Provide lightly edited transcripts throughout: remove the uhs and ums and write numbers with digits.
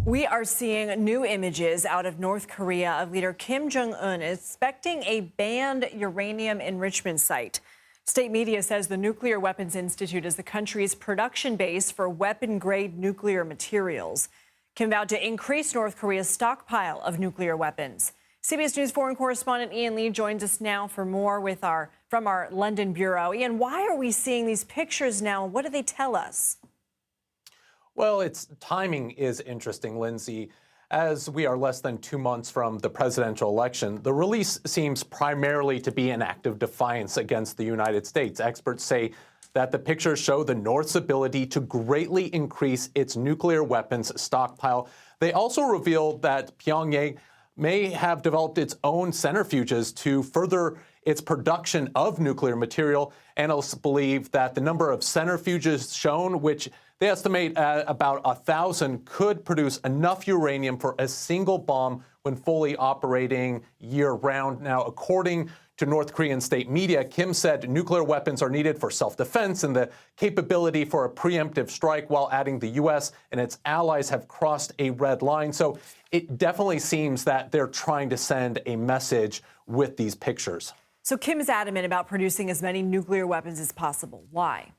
We are seeing new images out of North Korea of leader Kim Jong-un inspecting a banned uranium enrichment site. State media says the Nuclear Weapons Institute is the country's production base for weapon-grade nuclear materials. Kim vowed to increase North Korea's stockpile of nuclear weapons. CBS News foreign correspondent Ian Lee joins us now for more from our London bureau. Ian, why are we seeing these pictures now? What do they tell us? Well, its timing is interesting, Lindsay. As we are less than 2 months from the presidential election, the release seems primarily to be an act of defiance against the United States. Experts say that the pictures show the North's ability to greatly increase its nuclear weapons stockpile. They also reveal that Pyongyang may have developed its own centrifuges to further its production of nuclear material. Analysts believe that the number of centrifuges shown, which they estimate at about 1,000, could produce enough uranium for a single bomb when fully operating year-round. Now, according to North Korean state media, Kim said nuclear weapons are needed for self-defense and the capability for a preemptive strike, while adding the U.S. and its allies have crossed a red line. So it definitely seems that they're trying to send a message with these pictures. So Kim is adamant about producing as many nuclear weapons as possible. Why?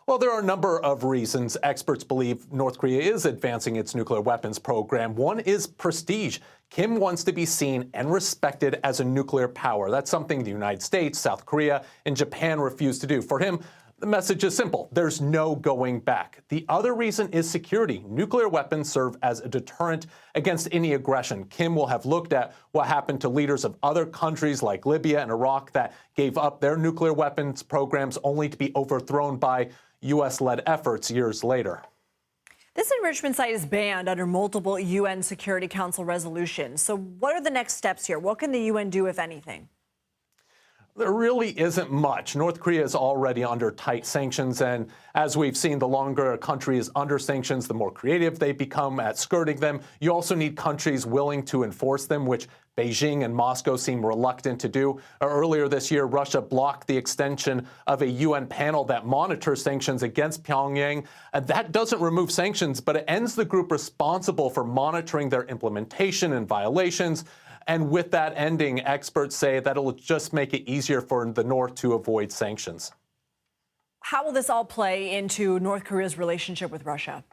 Well, there are a number of reasons experts believe North Korea is advancing its nuclear weapons program. One is prestige. Kim wants to be seen and respected as a nuclear power. That's something the United States, South Korea, and Japan refuse to do. For him, the message is simple. There's no going back. The other reason is security. Nuclear weapons serve as a deterrent against any aggression. Kim will have looked at what happened to leaders of other countries like Libya and Iraq that gave up their nuclear weapons programs only to be overthrown by U.S.-led efforts years later. This enrichment site is banned under multiple UN Security Council resolutions. So what are the next steps here? What can the UN do, if anything? There really isn't much. North Korea is already under tight sanctions, and as we've seen, the longer a country is under sanctions, the more creative they become at skirting them. You also need countries willing to enforce them, which Beijing and Moscow seem reluctant to do. Earlier this year, Russia blocked the extension of a UN panel that monitors sanctions against Pyongyang. That doesn't remove sanctions, but it ends the group responsible for monitoring their implementation and violations. And with that ending, experts say that it'll just make it easier for the North to avoid sanctions. How will this all play into North Korea's relationship with Russia?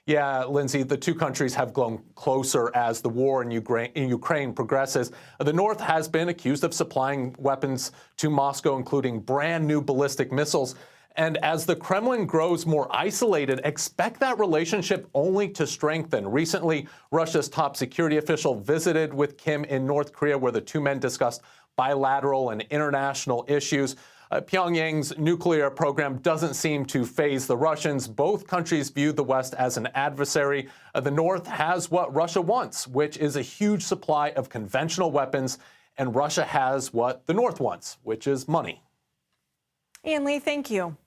Yeah, Lindsay, the two countries have grown closer as the war in Ukraine progresses. The North has been accused of supplying weapons to Moscow, including brand new ballistic missiles. And as the Kremlin grows more isolated, expect that relationship only to strengthen. Recently, Russia's top security official visited with Kim in North Korea, where the two men discussed bilateral and international issues. Pyongyang's nuclear program doesn't seem to faze the Russians. Both countries view the West as an adversary. The North has what Russia wants, which is a huge supply of conventional weapons, and Russia has what the North wants, which is money. Ian Lee, thank you.